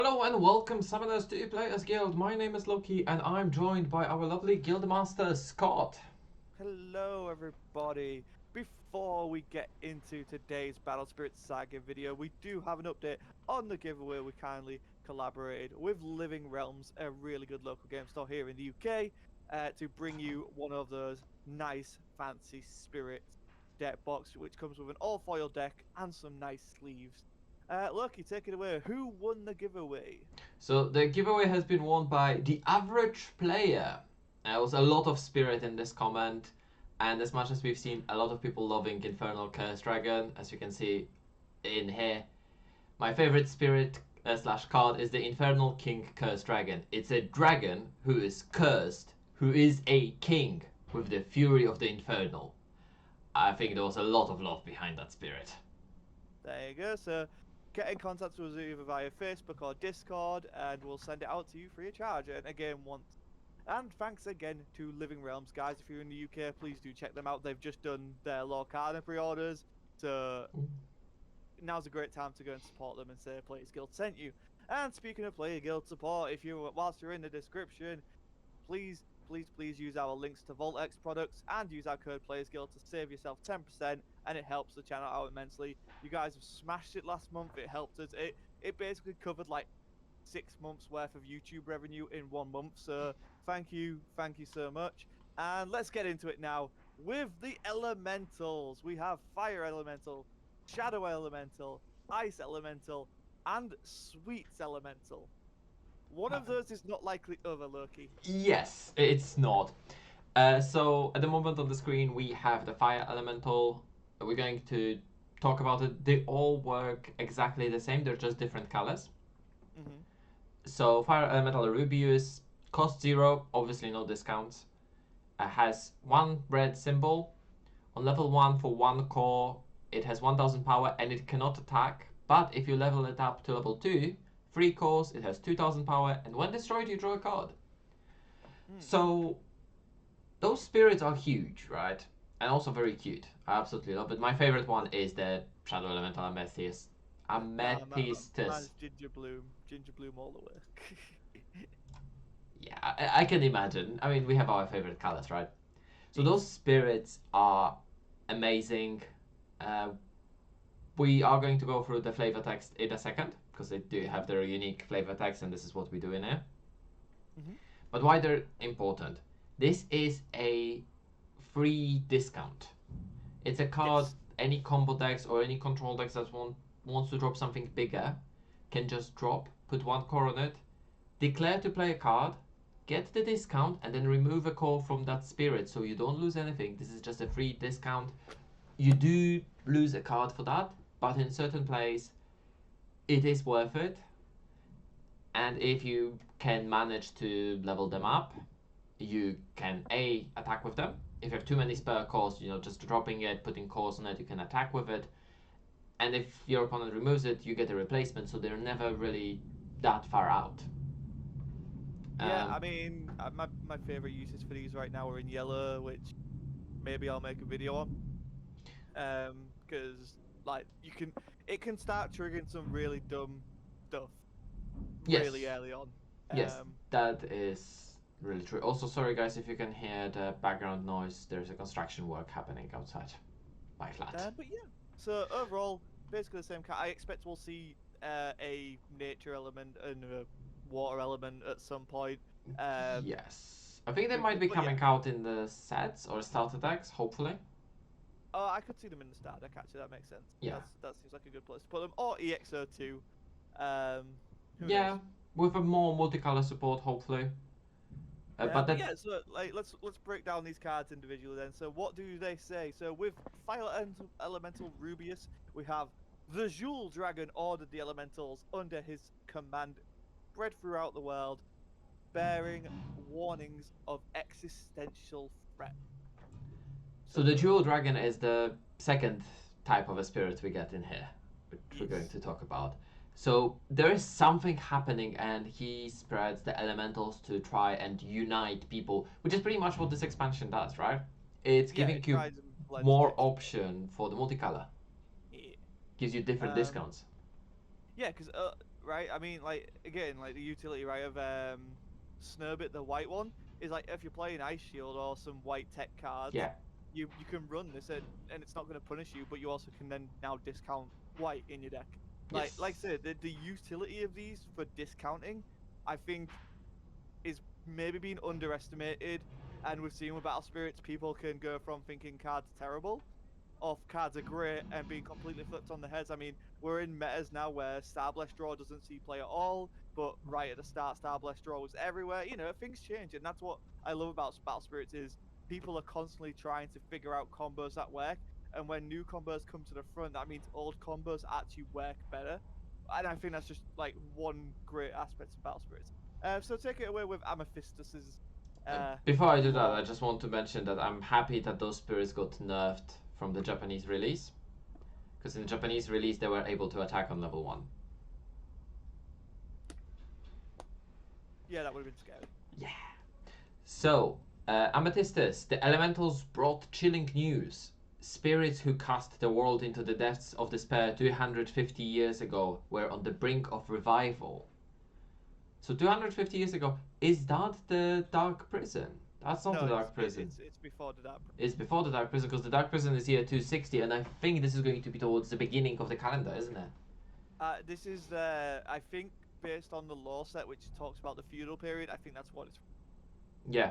Hello and welcome, summoners, to Players Guild. My name is Loki, and I'm joined by our lovely guildmaster Scott. Hello everybody! Before we get into today's Battle Spirit Saga video, we do have an update on the giveaway we kindly collaborated with Living Realms, a really good local game store here in the UK, to bring you one of those nice fancy spirit deck box, which comes with an all-foil deck and some nice sleeves. Loki, take it away. Who won the giveaway? So the giveaway has been won by the average player. There was a lot of spirit in this comment, and as much as we've seen a lot of people loving Infernal Curse Dragon, as you can see in here, my favorite spirit slash card is the Infernal King Curse Dragon. It's a dragon who is cursed, who is a king with the fury of the Infernal. I think there was a lot of love behind that spirit. There you go. So get in contact with us either via Facebook or Discord, and we'll send it out to you free of charge. And again, thanks again to Living Realms, guys. If you're in the UK, please do check them out. They've just done their Lorcana pre-orders, so now's a great time to go and support them and say Players Guild sent you. And speaking of Player Guild support, whilst you're in the description, please use our links to VaultX products and use our code Players Guild to save yourself 10%, and it helps the channel out immensely. You guys have smashed it last month. It helped us. It basically covered like 6 months worth of YouTube revenue in 1 month. So thank you so much. And let's get into it now with the elementals. We have Fire Elemental, Shadow Elemental, Ice Elemental, and Sweets Elemental. One of those is not like the other, Loki. Yes, it's not. So at the moment on the screen we have the Fire Elemental. We're going to talk about it. They all work exactly the same, they're just different colors. So Fire Elemental Rubius costs 0, obviously no discounts. Has 1 red symbol. On level 1 for 1 core, it has 1000 power and it cannot attack. But if you level it up to level 2, 3 cores, it has 2000 power, and when destroyed, you draw a card. So those spirits are huge, right? And also very cute. I absolutely love it. My favorite one is the Shadow Elemental Amethyst. Mine's Amethystus. Ginger Bloom all the way. Yeah, I can imagine. I mean, we have our favorite colors, right? So those spirits are amazing. We are going to go through the flavor text in a second, because they do have their unique flavor text, and this is what we do in here. But why they're important? This is a free discount. It's a card any combo decks or any control decks that wants to drop something bigger can just drop, put 1 core on it, declare to play a card, get the discount, and then remove a core from that spirit, so you don't lose anything. This is just a free discount. You do lose a card for that, but in certain plays it is worth it. And if you can manage to level them up, you can attack with them. If you have too many spare cores, just dropping it, putting cores on it, you can attack with it. And if your opponent removes it, you get a replacement, so they're never really that far out. Yeah, I mean, my favorite uses for these right now are in yellow, which maybe I'll make a video on. Because like it can start triggering some really dumb stuff really early on. Yes, that is really true. Also, sorry guys if you can hear the background noise. There's a construction work happening outside my flat. But yeah, so overall, basically the same. I expect we'll see a nature element and a water element at some point. Yes, I think they might be coming out in the sets or starter decks, hopefully. Oh, I could see them in the start deck, actually. That makes sense. Yeah, that seems like a good place to put them. Or EXO2. Yeah, knows? with a more multicolor support, hopefully. But yeah, so like let's break down these cards individually then. So what do they say? So with Fire Elemental Rubius, we have the Jewel Dragon ordered the elementals under his command, spread throughout the world, bearing warnings of existential threat. So the Jewel Dragon is the second type of a spirit we get in here, which we're going to talk about. So there is something happening, and he spreads the elementals to try and unite people, which is pretty much what this expansion does, right? It's giving you more option for the multicolor. Yeah. Gives you different discounts. Yeah, because right? I mean, like again, like the utility, right, of Snurbit, the white one, is like if you're playing Ice Shield or some white tech cards, Yeah. you can run this and it's not going to punish you, but you also can then now discount white in your deck. Like I Yes. said, the utility of these for discounting, I think, is maybe being underestimated. And we've seen with Battle Spirits, people can go from thinking cards are terrible, off cards are great, and being completely flipped on the heads. I mean, we're in metas now where Starblast Draw doesn't see play at all, but right at the start, Starblast Draw was everywhere. You know, things change, and that's what I love about Battle Spirits is people are constantly trying to figure out combos that work. And when new combos come to the front, that means old combos actually work better. And I think that's just like one great aspect of Battle Spirits. So take it away with Amethystus's Before I do that, lore. I just want to mention that I'm happy that those spirits got nerfed from the Japanese release. Because in the Japanese release, they were able to attack on level 1. Yeah, that would have been scary. Yeah. So, Amethystus, the elementals brought chilling news. Spirits who cast the world into the depths of despair 250 years ago were on the brink of revival. So 250 years ago, is that the Dark Prison? That's not No, the Dark Prison. it's before the Dark. It's before the Dark Prison because the Dark Prison is year 260, and I think this is going to be towards the beginning of the calendar, isn't it? This is I think based on the law set which talks about the feudal period. I think that's what it's. Yeah.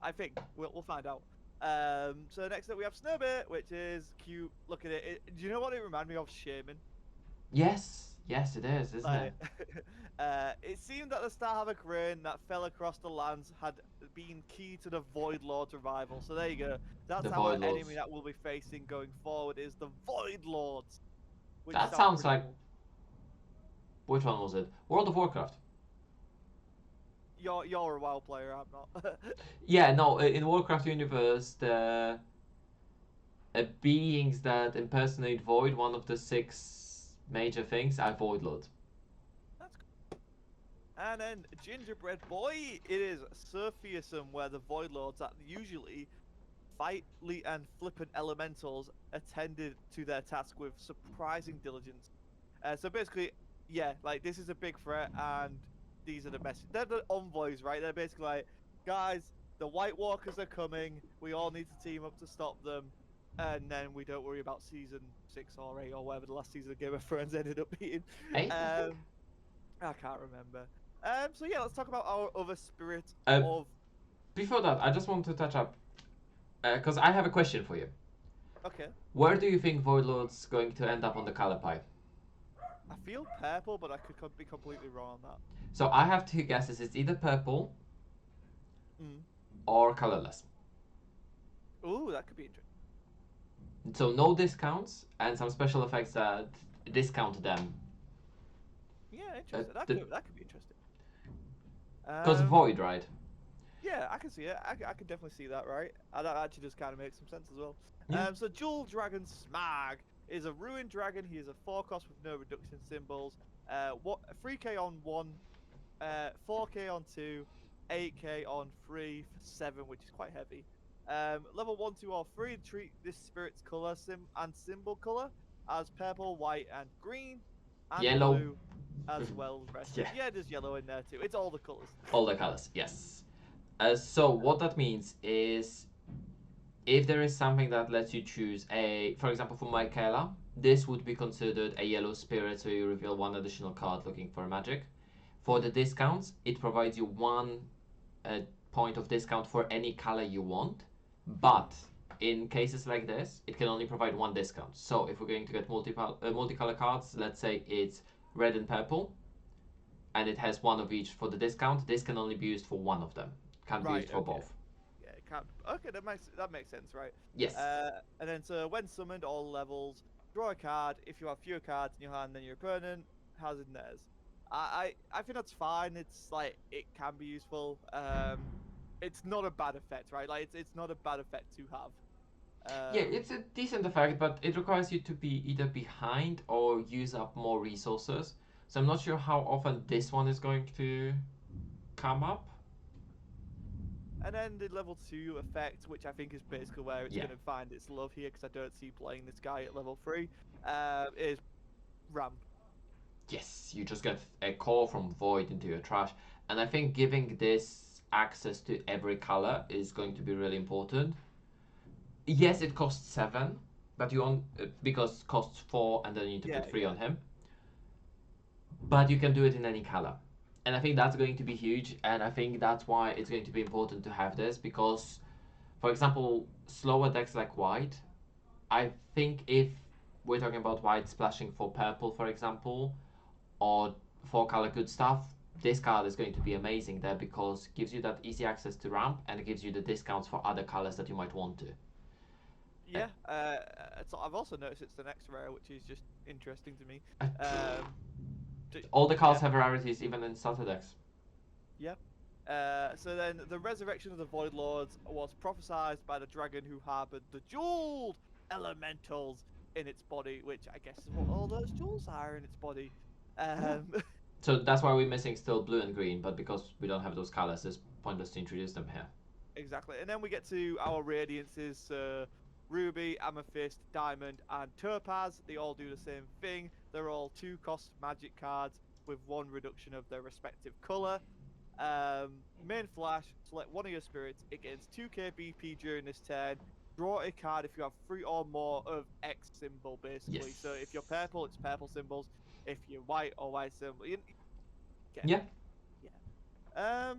I think we'll find out. So next up we have Snurbit, which is cute. Look at it. Do you know what it reminded me of? Shaman. Yes. Yes, it is, isn't Like, it? it seemed that the Starhavoc rain that fell across the lands had been key to the Void Lord's revival. So there you go. That's The our Void Lords. enemy that we'll be facing going forward is the Void Lords. Which That sounds sounds pretty like. cool. Which one was it? World of Warcraft. You're a WoW player, I'm not. Yeah, no, in Warcraft universe, the beings that impersonate Void, one of the 6 major things, are Void Lords. That's cool. And then Gingerbread Boy, it is so fearsome where the Void Lords that usually fightly and flippant elementals attended to their task with surprising diligence. So basically, yeah, like this is a big threat, and these are the messages. They're the envoys, right? They're basically like, guys, the White Walkers are coming. We all need to team up to stop them, and then we don't worry about season 6 or 8 or whatever the last season of Game of Thrones ended up being. 8, I think? I can't remember. So yeah, let's talk about our other spirit Uh, of. Before that, I just want to touch up, because I have a question for you. Okay, Where do you think Void Lord's going to end up on the color pie? I feel purple, but I could be completely wrong on that. So I have 2 guesses. It's either purple Mm. or colorless. Ooh, that could be interesting. So no discounts and some special effects that discount them. Yeah, interesting. That could be interesting. Because Void, right? Yeah, I can see it. I can definitely see that, right? That actually just kind of makes some sense as well. Yeah. So Jewel Dragon Smag is a ruined dragon. He is a 4-cost with no reduction symbols. 3k on 1, 4k on 2, 8k on 3 for 7, which is quite heavy. Level 1, 2, or 3, treat this spirit's color and symbol color as purple, white, and green, and Yellow. blue as well. Yeah. Yeah, there's yellow in there too. It's all the colors. All the colors, yes. So what that means is, if there is something that lets you choose for example, for Michaela, this would be considered a yellow spirit, so you reveal 1 additional card looking for magic. For the discounts, it provides you 1 point of discount for any color you want, but in cases like this, it can only provide 1 discount. So if we're going to get multicolor cards, let's say it's red and purple, and it has 1 of each for the discount, this can only be used for 1 of them. Can't be used for both. Yeah, it can't. Okay, that makes sense, right? Yes. And then so when summoned, all levels, draw a card. If you have fewer cards in your hand than your opponent has in theirs. I think that's fine. It's like it can be useful. It's not a bad effect, right? Like it's not a bad effect to have. Yeah, it's a decent effect, but it requires you to be either behind or use up more resources. So I'm not sure how often this one is going to come up. And then the level 2 effect, which I think is basically where it's going to find its love here, because I don't see playing this guy at level 3, is Ram. Yes, you just get a call from Void into your trash. And I think giving this access to every color is going to be really important. Yes, it costs 7, but you on because it costs 4 and then you need to Yeah, put 3 yeah. on him. But you can do it in any color. And I think that's going to be huge, and I think that's why it's going to be important to have this because, for example, slower decks like white, I think if we're talking about white splashing for purple, for example, or 4 color good stuff, this card is going to be amazing there because it gives you that easy access to ramp and it gives you the discounts for other colors that you might want to. Yeah, so I've also noticed it's the next rare, which is just interesting to me. Uh, Um, all the cards yeah, have rarities, even in starter decks. yep. So then the resurrection of the Void Lords was prophesied by the dragon who harbored the jeweled elementals in its body, which I guess is what all those jewels are in its body. Um, So that's why we're missing still blue and green, but because we don't have those colors, it's pointless to introduce them here. exactly. And then we get to our radiances. Ruby, Amethyst, Diamond, and Topaz. They all do the same thing. They're all 2-cost magic cards with 1 reduction of their respective color. Main flash, select one of your spirits. It gains 2k BP during this turn. Draw a card if you have 3 or more of X symbol, basically. Yes. So if you're purple, it's purple symbols. If you're white or white symbol, Yeah. yeah.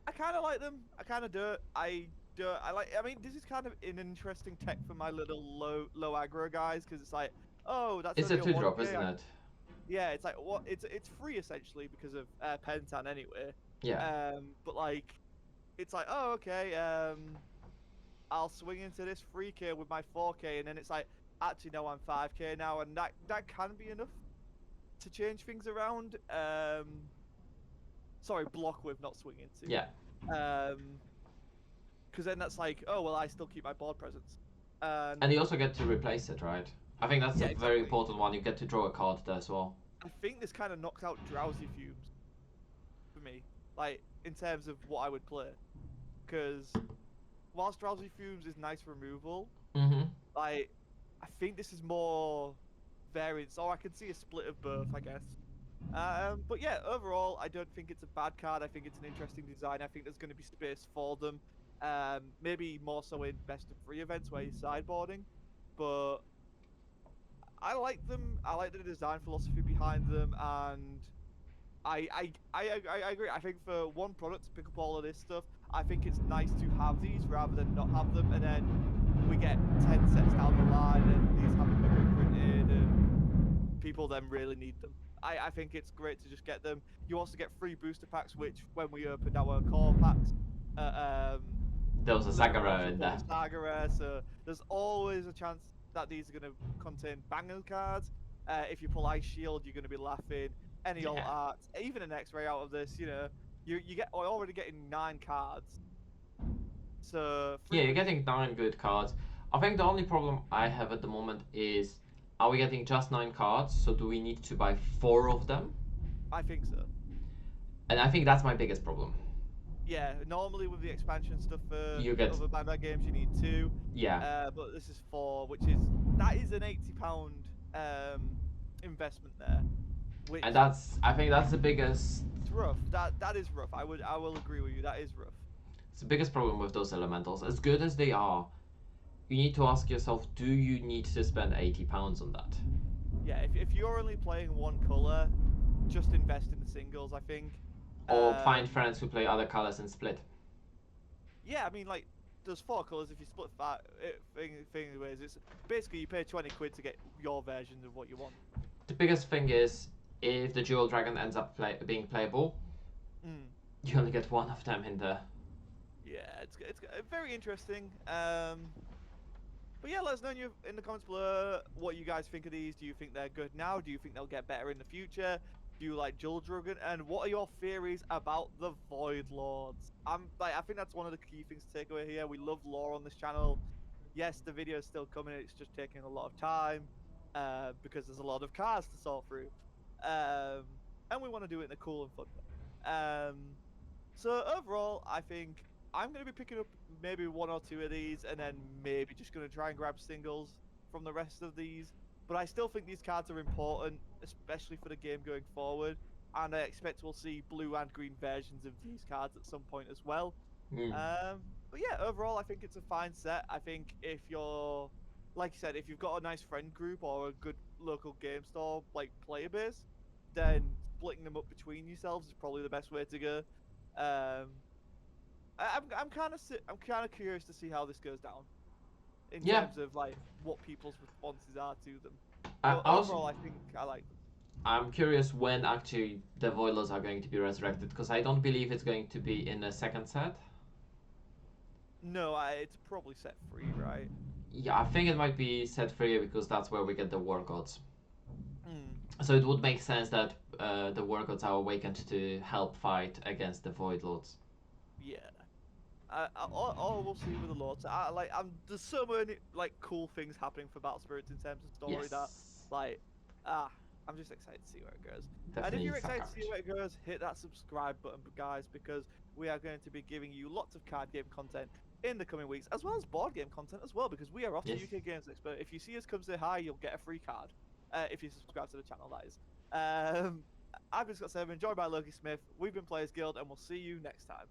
I kind of like them. I kind of do. I like. I mean, this is kind of an interesting tech for my little low aggro guys because it's like, oh, that's It's a only a 2-drop, 1k. isn't it? Yeah, it's like what? It's free essentially because of Pentan anyway. Yeah. But like, it's like, oh, okay. I'll swing into this 3k with my 4k, and then it's like, actually, no, I'm 5k now, and that can be enough to change things around. Sorry, block with, not swing into. Yeah. Because then that's like, oh well, I still keep my board presence. And you also get to replace it, right? I think that's Yeah, a very exactly. important one. You get to draw a card there as well. I think this kind of knocks out drowsy fumes for me, like in terms of what I would play. Because whilst drowsy fumes is nice removal, Mm-hmm. like I think this is more variance. Or I can see a split of both, I guess. But yeah, overall, I don't think it's a bad card. I think it's an interesting design. I think there's going to be space for them. Maybe more so in best of 3 events where you're sideboarding, but I like them. I like the design philosophy behind them, and I agree. I think for one product to pick up all of this stuff, I think it's nice to have these rather than not have them, and then we get 10 sets down the line, and these haven't been reprinted, and people then really need them. I think it's great to just get them. You also get free booster packs, which when we opened our core packs, There was a Saga in there. Saga, so there's always a chance that these are going to contain banger cards. If you pull Ice Shield, you're going to be laughing. Any alt art, even an X-ray out of this, you know, you get already getting 9 cards. So yeah, you're getting 9 good cards. I think the only problem I have at the moment is, are we getting just 9 cards? So do we need to buy 4 of them? I think so. And I think that's my biggest problem. Yeah, normally with the expansion stuff for You get other Bad games, you need 2. Yeah. But this is 4, which is an £80 investment there. And I think that's the biggest. It's rough. That is rough. I will agree with you. That is rough. It's the biggest problem with those elementals. As good as they are, you need to ask yourself: do you need to spend £80 on that? Yeah, if you're only playing one color, just invest in the singles, I think. Or find friends who play other colors and split. Yeah, I mean, like, there's 4 colors. If you split 5 ways, it's basically you pay 20 quid to get your version of what you want. The biggest thing is, if the Jewel Dragon ends up being playable, you only get 1 of them in there. Yeah, it's very interesting. But yeah, let us know in the comments below what you guys think of these. Do you think they're good now? Do you think they'll get better in the future? Do you like Jewel Dragon? And what are your theories about the Void Lords? I think that's one of the key things to take away here. We love lore on this channel. Yes, the video is still coming. It's just taking a lot of time because there's a lot of cards to sort through. And we want to do it in a cool and fun way. So overall, I think I'm going to be picking up maybe 1 or 2 of these, and then maybe just going to try and grab singles from the rest of these. but I still think these cards are important, especially for the game going forward. And I expect we'll see blue and green versions of these cards at some point as well. Mm. But yeah, overall, I think it's a fine set. I think if you're, like you said, if you've got a nice friend group or a good local game store like player base, then splitting them up between yourselves is probably the best way to go. Um, I'm kind of curious to see how this goes down in Yeah, terms of like what people's responses are to them. I But also overall, I think I like them. I'm curious when actually the Voilos are going to be resurrected because I don't believe it's going to be in a second set. No, it's probably set free, right? Yeah, I think it might be set free because that's where we get the War Gods. Mm, So it would make sense that the War Gods are awakened to help fight against the Void Lords. yeah. Or we'll see with the Lords. There's so many like cool things happening for Battle Spirits in terms of story that, Yes, like, I'm just excited to see where it goes. And if definitely you're excited Saga. to see where it goes, hit that subscribe button, guys, because we are going to be giving you lots of card game content in the coming weeks, as well as board game content as well, because we are off to Yes. UK Games Expo. If you see us come say hi, you'll get a free card. If you subscribe to the channel, that is. I've been Scott Seven, joined by Loki Smith. We've been Players Guild, and we'll see you next time.